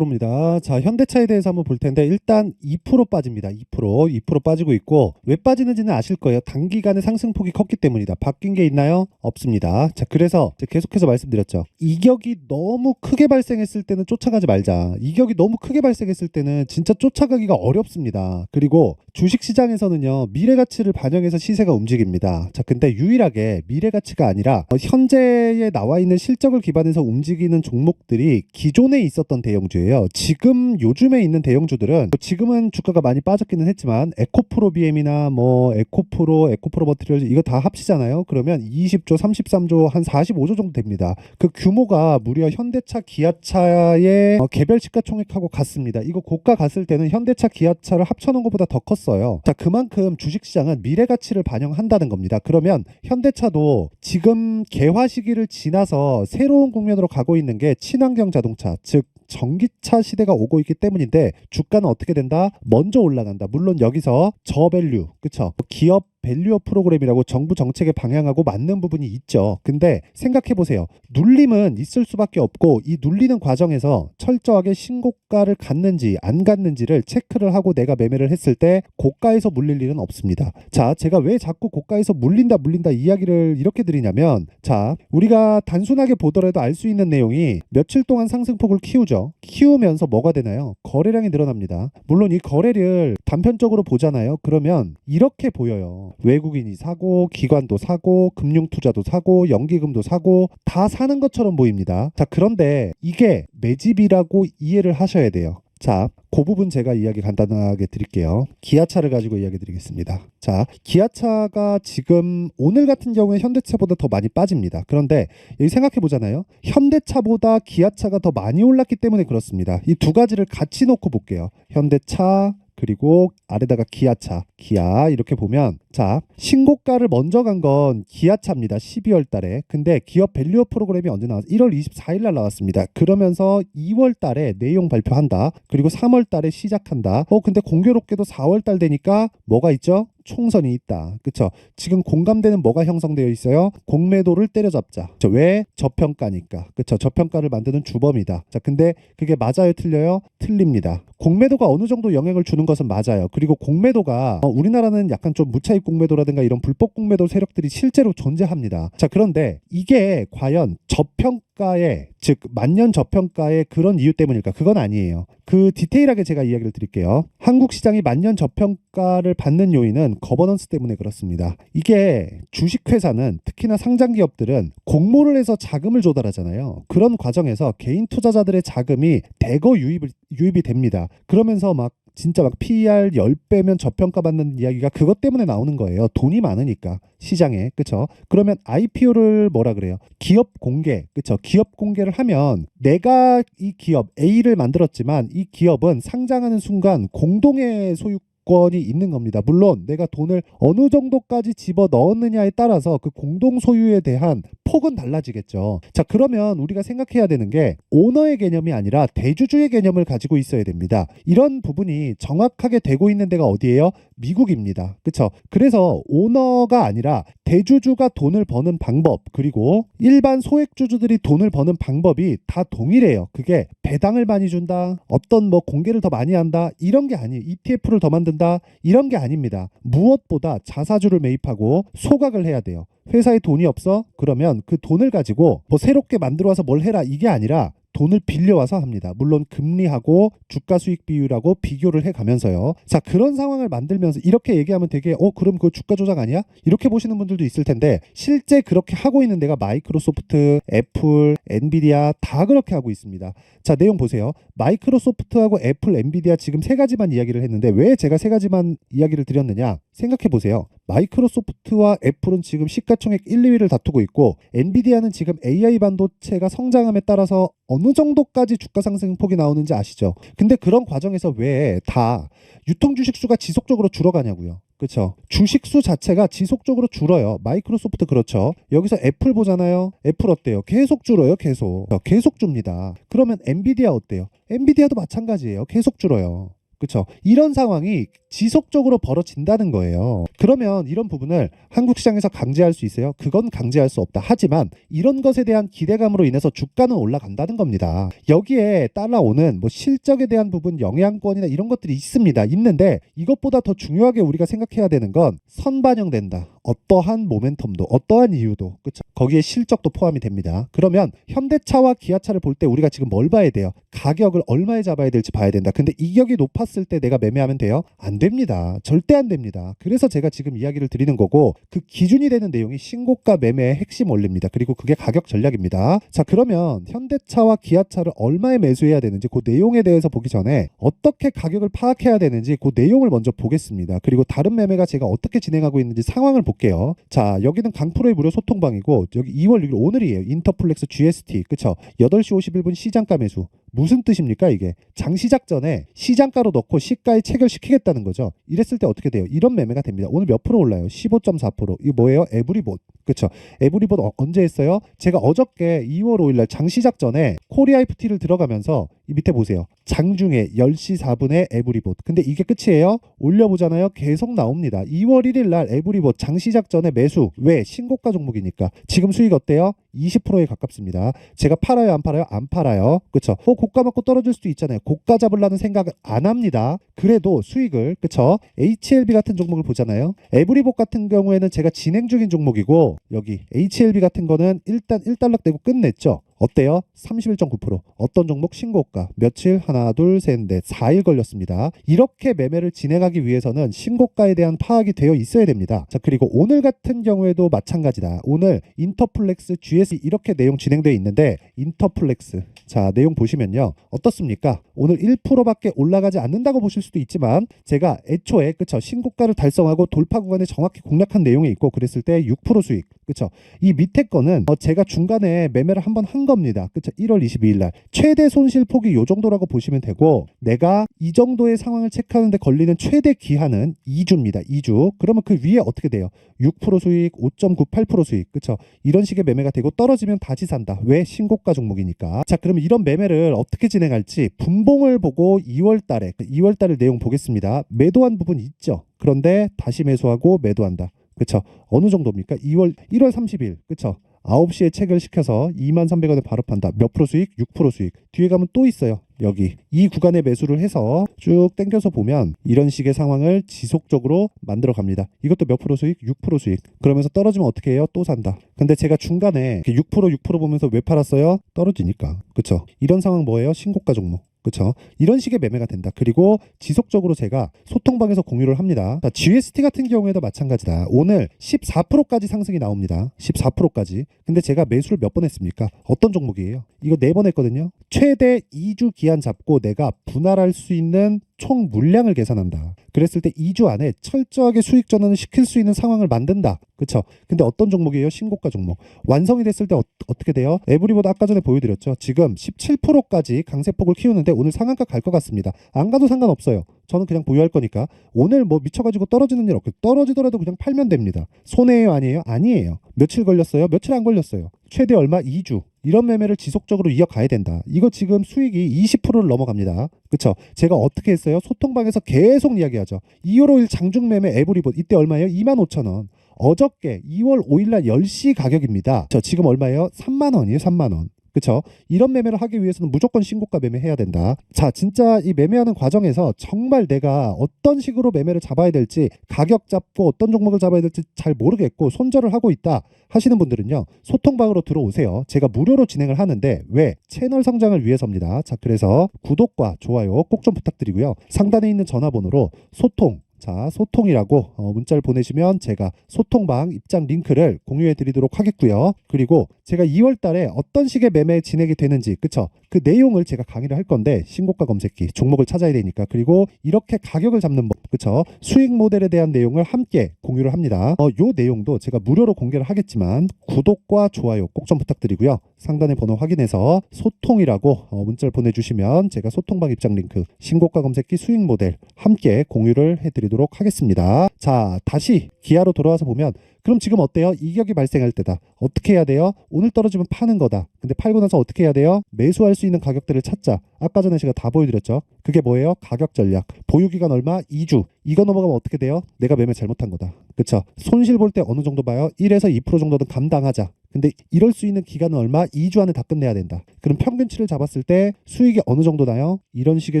2%입니다. 자, 현대차에 대해서 한번 볼 텐데 일단 2% 빠집니다. 2% 빠지고 있고 왜 빠지는지는 아실 거예요. 단기간에 상승폭이 컸기 때문이다. 바뀐 게 있나요? 없습니다. 자, 그래서 계속해서 말씀드렸죠. 이격이 너무 크게 발생했을 때는 쫓아가지 말자. 이격이 너무 크게 발생했을 때는 진짜 쫓아가기가 어렵습니다. 그리고 주식시장에서는요, 미래가치를 반영해서 시세가 움직입니다. 자, 근데 유일하게 미래가치가 아니라 현재에 나와 있는 실적을 기반해서 움직이는 종목들이 기존에 있었던 대형주예요. 지금 요즘에 있는 대형주들은 지금은 주가가 많이 빠졌기는 했지만 에코프로 BM이나 뭐 에코프로 머티리얼 이거 다 합치잖아요. 그러면 20조, 33조, 한 45조 정도 됩니다. 그 규모가 무려 현대차, 기아차의 개별 시가총액하고 같습니다. 이거 고가 갔을 때는 현대차, 기아차를 합쳐놓은 것보다 더 컸어요. 자, 그만큼 주식시장은 미래가치를 반영한다는 겁니다. 그러면 현대차도 지금 개화 시기를 지나서 새로운 국면으로 가고 있는 게 친환경 자동차, 즉 전기차 시대가 오고 있기 때문인데 주가는 어떻게 된다? 먼저 올라간다. 물론 여기서 저밸류, 그쵸? 기업 밸류업 프로그램이라고 정부 정책에 방향하고 맞는 부분이 있죠. 근데 생각해 보세요. 눌림은 있을 수밖에 없고 이 눌리는 과정에서 철저하게 신고가를 갔는지 안 갔는지를 체크를 하고 내가 매매를 했을 때 고가에서 물릴 일은 없습니다. 자, 제가 왜 자꾸 고가에서 물린다 이야기를 이렇게 드리냐면, 자, 우리가 단순하게 보더라도 알 수 있는 내용이 며칠 동안 상승폭을 키우죠. 키우면서 뭐가 되나요? 거래량이 늘어납니다. 물론 이 거래를 단편적으로 보잖아요. 그러면 이렇게 보여요. 외국인이 사고, 기관도 사고, 금융투자도 사고, 연기금도 사고, 다 사는 것처럼 보입니다. 자, 그런데 이게 매집이라고 이해를 하셔야 돼요. 자, 그 부분 제가 이야기 간단하게 드릴게요. 기아차를 가지고 이야기 드리겠습니다. 자, 기아차가 지금 오늘 같은 경우에 현대차보다 더 많이 빠집니다. 그런데 여기 생각해 보잖아요. 현대차보다 기아차가 더 많이 올랐기 때문에 그렇습니다. 이 두 가지를 같이 놓고 볼게요. 현대차 그리고 아래다가 기아차, 기아 이렇게 보면, 자, 신고가를 먼저 간 건 기아차입니다. 12월 달에. 근데 기업 밸류업 프로그램이 언제 나왔어요? 1월 24일 날 나왔습니다. 그러면서 2월 달에 내용 발표한다. 그리고 3월 달에 시작한다. 근데 공교롭게도 4월 달 되니까 뭐가 있죠? 총선이 있다. 그쵸? 지금 공감대는 뭐가 형성되어 있어요? 공매도를 때려잡자. 왜? 저평가니까. 그쵸? 저평가를 만드는 주범이다. 자, 근데 그게 맞아요? 틀려요? 틀립니다. 공매도가 어느 정도 영향을 주는 것은 맞아요. 그리고 공매도가 우리나라는 약간 좀 무차익 공매도라든가 이런 불법 공매도 세력들이 실제로 존재합니다. 자, 그런데 이게 과연 저평가의, 즉 만년 저평가의 그런 이유 때문일까? 그건 아니에요. 그 디테일하게 제가 이야기를 드릴게요. 한국 시장이 만년 저평가를 받는 요인은 거버넌스 때문에 그렇습니다. 이게 주식회사는, 특히나 상장기업들은 공모를 해서 자금을 조달하잖아요. 그런 과정에서 개인 투자자들의 자금이 대거 유입이 됩니다. 그러면서 막 진짜 막 PER 10배면 저평가 받는 이야기가 그것 때문에 나오는 거예요. 돈이 많으니까 시장에. 그쵸? 그러면 IPO를 뭐라 그래요? 기업 공개. 그쵸? 기업 공개를 하면 내가 이 기업 A를 만들었지만 이 기업은 상장하는 순간 공동의 소유권이 있는 겁니다. 물론 내가 돈을 어느 정도까지 집어 넣었느냐에 따라서 그 공동 소유에 대한 폭은 달라지겠죠. 자, 그러면 우리가 생각해야 되는 게 오너의 개념이 아니라 대주주의 개념을 가지고 있어야 됩니다. 이런 부분이 정확하게 되고 있는 데가 어디예요? 미국입니다. 그렇죠? 그래서 오너가 아니라 대주주가 돈을 버는 방법, 그리고 일반 소액주주들이 돈을 버는 방법이 다 동일해요. 그게 배당을 많이 준다, 어떤 뭐 공개를 더 많이 한다, 이런 게 아니에요. ETF를 더 만든다, 이런 게 아닙니다. 무엇보다 자사주를 매입하고 소각을 해야 돼요. 회사에 돈이 없어? 그러면 그 돈을 가지고 뭐 새롭게 만들어 와서 뭘 해라, 이게 아니라 돈을 빌려와서 합니다. 물론 금리하고 주가 수익 비율하고 비교를 해가면서요. 자, 그런 상황을 만들면서 이렇게 얘기하면 되게 그럼 그거 주가 조작 아니야? 이렇게 보시는 분들도 있을 텐데, 실제 그렇게 하고 있는 데가 마이크로소프트, 애플, 엔비디아 다 그렇게 하고 있습니다. 자, 내용 보세요. 마이크로소프트하고 애플, 엔비디아 지금 세 가지만 이야기를 했는데 왜 제가 세 가지만 이야기를 드렸느냐? 생각해 보세요. 마이크로소프트와 애플은 지금 시가총액 1, 2위를 다투고 있고, 엔비디아는 지금 AI 반도체가 성장함에 따라서 어느 정도까지 주가 상승폭이 나오는지 아시죠? 근데 그런 과정에서 왜 다 유통 주식수가 지속적으로 줄어가냐고요. 그렇죠? 주식수 자체가 지속적으로 줄어요. 마이크로소프트 그렇죠. 여기서 애플 보잖아요. 애플 어때요? 계속 줄어요. 계속 줍니다. 그러면 엔비디아 어때요? 엔비디아도 마찬가지예요. 계속 줄어요. 그렇죠? 이런 상황이 지속적으로 벌어진다는 거예요. 그러면 이런 부분을 한국 시장에서 강제할 수 있어요? 그건 강제할 수 없다. 하지만 이런 것에 대한 기대감으로 인해서 주가는 올라간다는 겁니다. 여기에 따라오는 뭐 실적에 대한 부분, 영향권이나 이런 것들이 있습니다. 있는데 이것보다 더 중요하게 우리가 생각해야 되는 건 선반영된다. 어떠한 모멘텀도, 어떠한 이유도, 그쵸? 거기에 실적도 포함이 됩니다. 그러면 현대차와 기아차를 볼 때 우리가 지금 뭘 봐야 돼요? 가격을 얼마에 잡아야 될지 봐야 된다. 근데 이격이 높았을 때 내가 매매하면 돼요? 안 됩니다. 절대 안 됩니다. 그래서 제가 지금 이야기를 드리는 거고, 그 기준이 되는 내용이 신고가 매매의 핵심 원리입니다. 그리고 그게 가격 전략입니다. 자, 그러면 현대차와 기아차를 얼마에 매수해야 되는지 그 내용에 대해서 보기 전에 어떻게 가격을 파악해야 되는지 그 내용을 먼저 보겠습니다. 그리고 다른 매매가 제가 어떻게 진행하고 있는지 상황을 볼게요. 자, 여기는 강프로의 무료 소통방이고, 여기 2월 6일 오늘이에요. 인터플렉스 GST, 그쵸? 8시 51분 시장가 매수. 무슨 뜻입니까 이게? 장시작 전에 시장가로 넣고 시가에 체결시키겠다는 거죠. 이랬을 때 어떻게 돼요? 이런 매매가 됩니다. 오늘 몇 프로 올라요? 15.4%. 이거 뭐예요? 에브리봇. 그쵸? 에브리봇 언제 했어요? 제가 어저께 2월 5일날 장시작 전에 코리아 FT를 들어가면서 이 밑에 보세요. 장중에 10시 4분에 에브리봇. 근데 이게 끝이에요? 올려보잖아요. 계속 나옵니다. 2월 1일날 에브리봇 장시작 전에 매수. 왜? 신고가 종목이니까. 지금 수익 어때요? 20%에 가깝습니다. 제가 팔아요? 안 팔아요? 안 팔아요. 그쵸? 고가 맞고 떨어질 수도 있잖아요. 고가 잡으려는 생각을 안 합니다. 그래도 수익을, 그쵸? HLB 같은 종목을 보잖아요. 에브리봇 같은 경우에는 제가 진행 중인 종목이고, 여기 HLB 같은 거는 일단 1달러 떼고 끝냈죠. 어때요? 31.9%. 어떤 종목 신고가. 며칠? 하나, 둘, 셋, 넷, 4일 걸렸습니다. 이렇게 매매를 진행하기 위해서는 신고가에 대한 파악이 되어 있어야 됩니다. 자, 그리고 오늘 같은 경우에도 마찬가지다. 오늘 인터플렉스 GS 이렇게 내용 진행되어 있는데, 인터플렉스. 자, 내용 보시면요. 어떻습니까? 오늘 1%밖에 올라가지 않는다고 보실 수도 있지만, 제가 애초에, 그쵸? 신고가를 달성하고 돌파 구간에 정확히 공략한 내용이 있고, 그랬을 때 6% 수익. 그쵸? 이 밑에 거는 제가 중간에 매매를 한번 한 겁니다. 그쵸? 1월 22일 날 최대 손실 폭이 요 정도라고 보시면 되고, 내가 이 정도의 상황을 체크하는데 걸리는 최대 기한은 2주입니다. 2주. 그러면 그 위에 어떻게 돼요? 6% 수익, 5.98% 수익. 그쵸? 이런 식의 매매가 되고, 떨어지면 다시 산다. 왜? 신고가 종목이니까. 자, 그러면 이런 매매를 어떻게 진행할지 분봉을 보고 2월 달에, 2월 달을 내용 보겠습니다. 매도한 부분 있죠? 그런데 다시 매수하고 매도한다. 그쵸? 어느 정도입니까? 1월 30일. 그쵸? 9시에 체결시켜서 23,300원에 바로 판다. 몇 프로 수익? 6% 수익. 뒤에 가면 또 있어요. 여기 이 구간에 매수를 해서 쭉 당겨서 보면 이런 식의 상황을 지속적으로 만들어 갑니다. 이것도 몇 프로 수익? 6% 수익. 그러면서 떨어지면 어떻게 해요? 또 산다. 근데 제가 중간에 6% 보면서 왜 팔았어요? 떨어지니까. 그쵸? 이런 상황 뭐예요? 신고가 종목. 그쵸? 이런 식의 매매가 된다. 그리고 지속적으로 제가 소통방에서 공유를 합니다. 자, GST 같은 경우에도 마찬가지다. 오늘 14%까지 상승이 나옵니다. 14%까지. 근데 제가 매수를 몇 번 했습니까? 어떤 종목이에요? 이거 4번 했거든요. 최대 2주 기한 잡고 내가 분할할 수 있는 총 물량을 계산한다. 그랬을 때 2주 안에 철저하게 수익 전환을 시킬 수 있는 상황을 만든다. 그쵸? 근데 어떤 종목이에요? 신고가 종목. 완성이 됐을 때 어떻게 돼요? 에브리보드 아까 전에 보여드렸죠. 지금 17%까지 강세폭을 키우는데 오늘 상한가 갈 것 같습니다. 안 가도 상관없어요. 저는 그냥 보유할 거니까. 오늘 뭐 미쳐가지고 떨어지는 일 없고, 떨어지더라도 그냥 팔면 됩니다. 손해예요? 아니에요? 아니에요. 며칠 걸렸어요? 며칠 안 걸렸어요. 최대 얼마? 2주. 이런 매매를 지속적으로 이어가야 된다. 이거 지금 수익이 20%를 넘어갑니다. 그쵸? 제가 어떻게 했어요? 소통방에서 계속 이야기하죠. 2월 5일 장중 매매 에브리봇 이때 얼마예요? 25,000원. 어저께 2월 5일날 10시 가격입니다. 저 지금 얼마예요? 3만원이에요. 3만원. 그쵸? 이런 매매를 하기 위해서는 무조건 신고가 매매해야 된다. 자, 진짜 이 매매하는 과정에서 정말 내가 어떤 식으로 매매를 잡아야 될지, 가격 잡고 어떤 종목을 잡아야 될지 잘 모르겠고 손절을 하고 있다 하시는 분들은요, 소통방으로 들어오세요. 제가 무료로 진행을 하는데, 왜? 채널 성장을 위해서입니다. 자, 그래서 구독과 좋아요 꼭 좀 부탁드리고요. 상단에 있는 전화번호로 소통, 자, 소통이라고 문자를 보내시면 제가 소통방 입장 링크를 공유해 드리도록 하겠고요. 그리고 제가 2월 달에 어떤 식의 매매 진행이 되는지, 그쵸? 그 내용을 제가 강의를 할 건데, 신고가 검색기, 종목을 찾아야 되니까. 그리고 이렇게 가격을 잡는 법, 그쵸? 수익 모델에 대한 내용을 함께 공유를 합니다. 요 내용도 제가 무료로 공개를 하겠지만, 구독과 좋아요 꼭 좀 부탁드리고요. 상단의 번호 확인해서 소통이라고 문자를 보내주시면 제가 소통방 입장 링크, 신고가 검색기 수익 모델 함께 공유를 해드리도록 하겠습니다. 자, 다시 기아로 돌아와서 보면 그럼 지금 어때요? 이격이 발생할 때다. 어떻게 해야 돼요? 오늘 떨어지면 파는 거다. 근데 팔고 나서 어떻게 해야 돼요? 매수할 수 있는 가격대를 찾자. 아까 전에 제가 다 보여드렸죠. 그게 뭐예요? 가격 전략. 보유기간 얼마? 2주. 이거 넘어가면 어떻게 돼요? 내가 매매 잘못한 거다. 그쵸? 손실 볼 때 어느 정도 봐요? 1에서 2% 정도는 감당하자. 근데 이럴 수 있는 기간은 얼마? 2주 안에 다 끝내야 된다. 그럼 평균치를 잡았을 때 수익이 어느 정도 나요? 이런 식의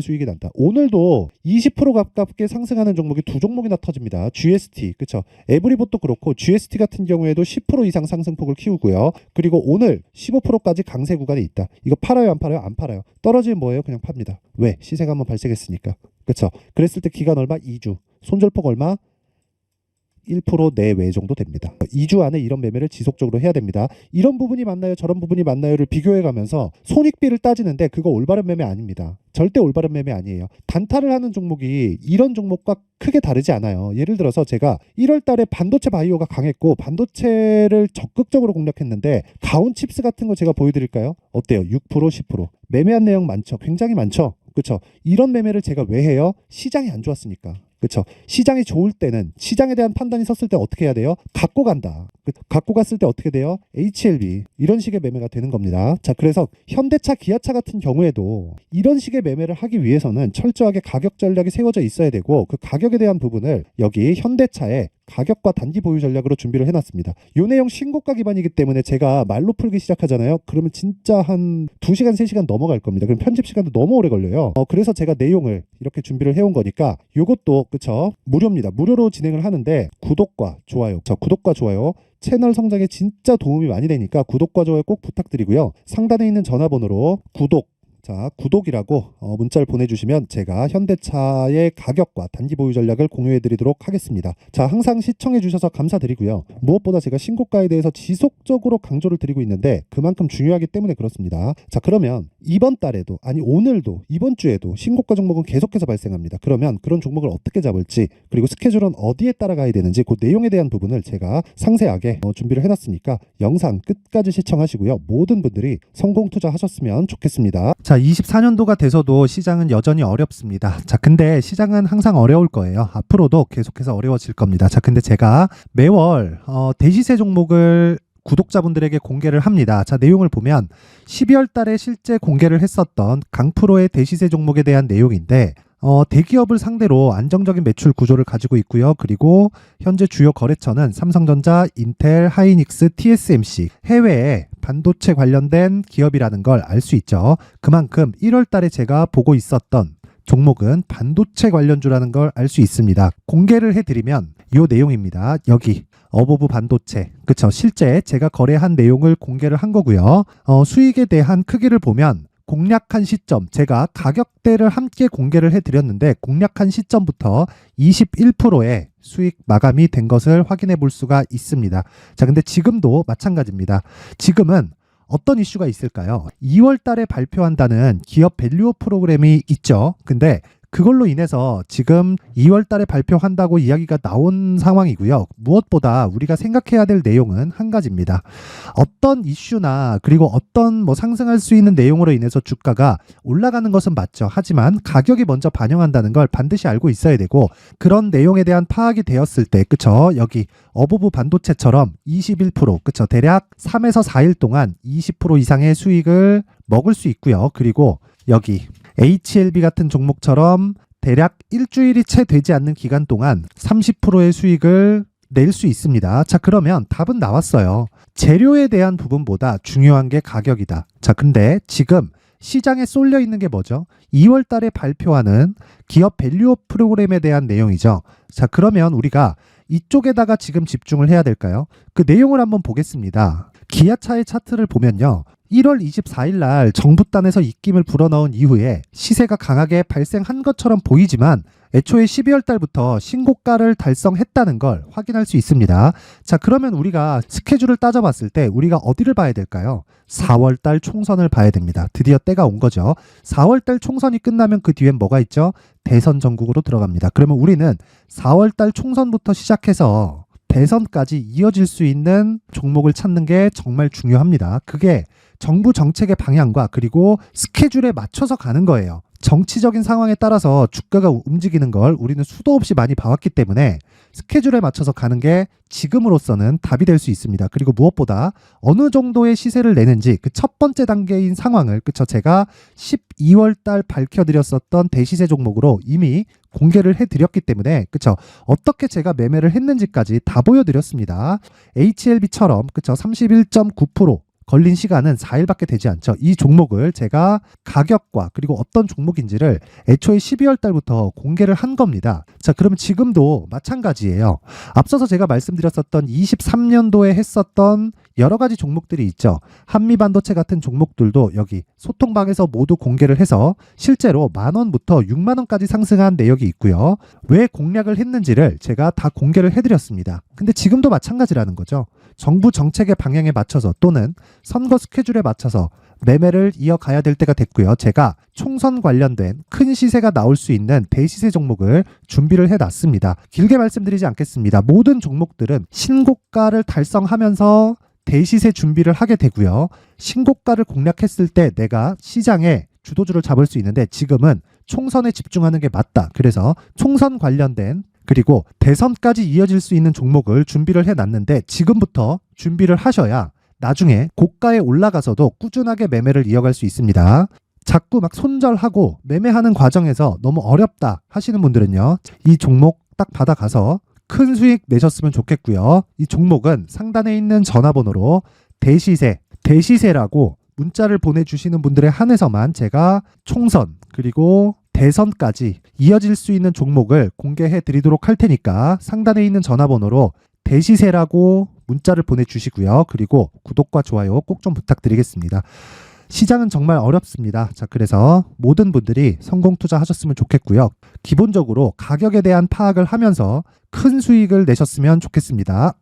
수익이 난다. 오늘도 20% 가깝게 상승하는 종목이 두 종목이나 터집니다. GST, 그쵸? 에브리봇도 그렇고 GST 같은 경우에도 10% 이상 상승폭을 키우고요. 그리고 오늘 15%까지 강세 구간에 있다. 이거 팔아요, 안 팔아요? 안 팔아요. 떨어지면 뭐예요? 그냥 팝니다. 왜? 시세가 한번 발생했으니까. 그쵸? 그랬을 때 기간 얼마? 2주. 손절폭 얼마? 1% 내외 정도 됩니다. 2주 안에 이런 매매를 지속적으로 해야 됩니다. 이런 부분이 맞나요? 저런 부분이 맞나요?를 비교해 가면서 손익비를 따지는데 그거 올바른 매매 아닙니다. 절대 올바른 매매 아니에요. 단타를 하는 종목이 이런 종목과 크게 다르지 않아요. 예를 들어서 제가 1월 달에 반도체 바이오가 강했고 반도체를 적극적으로 공략했는데 가온칩스 같은 거 제가 보여드릴까요? 어때요? 6%, 10%. 매매한 내용 많죠? 굉장히 많죠? 그렇죠? 이런 매매를 제가 왜 해요? 시장이 안 좋았으니까. 그렇죠? 시장이 좋을 때는 시장에 대한 판단이 섰을 때 어떻게 해야 돼요? 갖고 간다. 갖고 갔을 때 어떻게 돼요? HLB 이런 식의 매매가 되는 겁니다. 자, 그래서 현대차, 기아차 같은 경우에도 이런 식의 매매를 하기 위해서는 철저하게 가격 전략이 세워져 있어야 되고 그 가격에 대한 부분을 여기 현대차에 가격과 단기 보유 전략으로 준비를 해놨습니다. 이 내용 신고가 기반이기 때문에 제가 말로 풀기 시작하잖아요. 그러면 진짜 한 2시간, 3시간 넘어갈 겁니다. 그럼 편집 시간도 너무 오래 걸려요. 그래서 제가 내용을 이렇게 준비를 해온 거니까 이것도 그쵸? 무료입니다. 무료로 진행을 하는데 구독과 좋아요. 구독과 좋아요. 채널 성장에 진짜 도움이 많이 되니까 구독과 좋아요 꼭 부탁드리고요. 상단에 있는 전화번호로 구독이라고 문자를 보내주시면 제가 현대차의 가격과 단기 보유 전략을 공유해드리도록 하겠습니다. 자, 항상 시청해주셔서 감사드리고요. 무엇보다 제가 신고가에 대해서 지속적으로 강조를 드리고 있는데 그만큼 중요하기 때문에 그렇습니다. 자, 그러면 이번 달에도 아니 오늘도 이번 주에도 신고가 종목은 계속해서 발생합니다. 그러면 그런 종목을 어떻게 잡을지 그리고 스케줄은 어디에 따라가야 되는지 그 내용에 대한 부분을 제가 상세하게 준비를 해놨으니까 영상 끝까지 시청하시고요. 모든 분들이 성공 투자하셨으면 좋겠습니다. 자, 24년도가 돼서도 시장은 여전히 어렵습니다. 자, 근데 시장은 항상 어려울 거예요. 앞으로도 계속해서 어려워질 겁니다. 자, 근데 제가 매월 대시세 종목을 구독자분들에게 공개를 합니다. 자, 내용을 보면 12월 달에 실제 공개를 했었던 강프로의 대시세 종목에 대한 내용인데 대기업을 상대로 안정적인 매출 구조를 가지고 있고요. 그리고 현재 주요 거래처는 삼성전자, 인텔, 하이닉스, TSMC, 해외에 반도체 관련된 기업이라는 걸 알 수 있죠. 그만큼 1월 달에 제가 보고 있었던 종목은 반도체 관련주라는 걸 알 수 있습니다. 공개를 해드리면 이 내용입니다. 여기 어보브 반도체, 그쵸? 실제 제가 거래한 내용을 공개를 한 거고요. 수익에 대한 크기를 보면 공략한 시점, 제가 가격대를 함께 공개를 해드렸는데 공략한 시점부터 21%의 수익 마감이 된 것을 확인해 볼 수가 있습니다. 자, 근데 지금도 마찬가지입니다. 지금은 어떤 이슈가 있을까요? 2월 달에 발표한다는 기업 밸류업 프로그램이 있죠. 근데 그걸로 인해서 지금 2월 달에 발표한다고 이야기가 나온 상황이고요. 무엇보다 우리가 생각해야 될 내용은 한 가지입니다. 어떤 이슈나 그리고 어떤 상승할 수 있는 내용으로 인해서 주가가 올라가는 것은 맞죠. 하지만 가격이 먼저 반영한다는 걸 반드시 알고 있어야 되고 그런 내용에 대한 파악이 되었을 때 그쵸? 여기 어보브 반도체처럼 21% 그쵸? 대략 3에서 4일 동안 20% 이상의 수익을 먹을 수 있고요. 그리고 여기 HLB 같은 종목처럼 대략 일주일이 채 되지 않는 기간 동안 30%의 수익을 낼 수 있습니다. 자, 그러면 답은 나왔어요. 재료에 대한 부분보다 중요한 게 가격이다. 자, 근데 지금 시장에 쏠려 있는 게 뭐죠? 2월 달에 발표하는 기업 밸류업 프로그램에 대한 내용이죠. 자, 그러면 우리가 이쪽에다가 지금 집중을 해야 될까요? 그 내용을 한번 보겠습니다. 기아차의 차트를 보면요. 1월 24일 날 정부단에서 입김을 불어넣은 이후에 시세가 강하게 발생한 것처럼 보이지만 애초에 12월 달부터 신고가를 달성했다는 걸 확인할 수 있습니다. 자, 그러면 우리가 스케줄을 따져봤을 때 우리가 어디를 봐야 될까요? 4월 달 총선을 봐야 됩니다. 드디어 때가 온 거죠. 4월 달 총선이 끝나면 그 뒤엔 뭐가 있죠? 대선 전국으로 들어갑니다. 그러면 우리는 4월 달 총선부터 시작해서 대선까지 이어질 수 있는 종목을 찾는 게 정말 중요합니다. 그게 정부 정책의 방향과 그리고 스케줄에 맞춰서 가는 거예요. 정치적인 상황에 따라서 주가가 움직이는 걸 우리는 수도 없이 많이 봐왔기 때문에 스케줄에 맞춰서 가는 게 지금으로서는 답이 될 수 있습니다. 그리고 무엇보다 어느 정도의 시세를 내는지 그 첫 번째 단계인 상황을 제가 12월 달 밝혀드렸었던 대시세 종목으로 이미 공개를 해드렸기 때문에 어떻게 제가 매매를 했는지까지 다 보여드렸습니다. HLB처럼 31.9% 걸린 시간은 4일밖에 되지 않죠. 이 종목을 제가 가격과 그리고 어떤 종목인지를 애초에 12월 달부터 공개를 한 겁니다. 자, 그럼 지금도 마찬가지예요. 앞서서 제가 말씀드렸었던 23년도에 했었던 여러 가지 종목들이 있죠. 한미반도체 같은 종목들도 여기 소통방에서 모두 공개를 해서 실제로 10,000원부터 60,000원까지 상승한 내역이 있고요. 왜 공략을 했는지를 제가 다 공개를 해드렸습니다. 근데 지금도 마찬가지라는 거죠. 정부 정책의 방향에 맞춰서 또는 선거 스케줄에 맞춰서 매매를 이어가야 될 때가 됐고요. 제가 총선 관련된 큰 시세가 나올 수 있는 대시세 종목을 준비를 해놨습니다. 길게 말씀드리지 않겠습니다. 모든 종목들은 신고가를 달성하면서 대시세 준비를 하게 되고요. 신고가를 공략했을 때 내가 시장에 주도주를 잡을 수 있는데 지금은 총선에 집중하는 게 맞다. 그래서 총선 관련된 그리고 대선까지 이어질 수 있는 종목을 준비를 해놨는데 지금부터 준비를 하셔야 나중에 고가에 올라가서도 꾸준하게 매매를 이어갈 수 있습니다. 자꾸 막 손절하고 매매하는 과정에서 너무 어렵다 하시는 분들은요. 이 종목 딱 받아가서 큰 수익 내셨으면 좋겠고요. 이 종목은 상단에 있는 전화번호로 대시세라고 문자를 보내주시는 분들에 한해서만 제가 총선 그리고 대선까지 이어질 수 있는 종목을 공개해 드리도록 할 테니까 상단에 있는 전화번호로 대시세라고 문자를 보내주시고요. 그리고 구독과 좋아요 꼭 좀 부탁드리겠습니다. 시장은 정말 어렵습니다. 자, 그래서 모든 분들이 성공 투자하셨으면 좋겠고요. 기본적으로 가격에 대한 파악을 하면서 큰 수익을 내셨으면 좋겠습니다.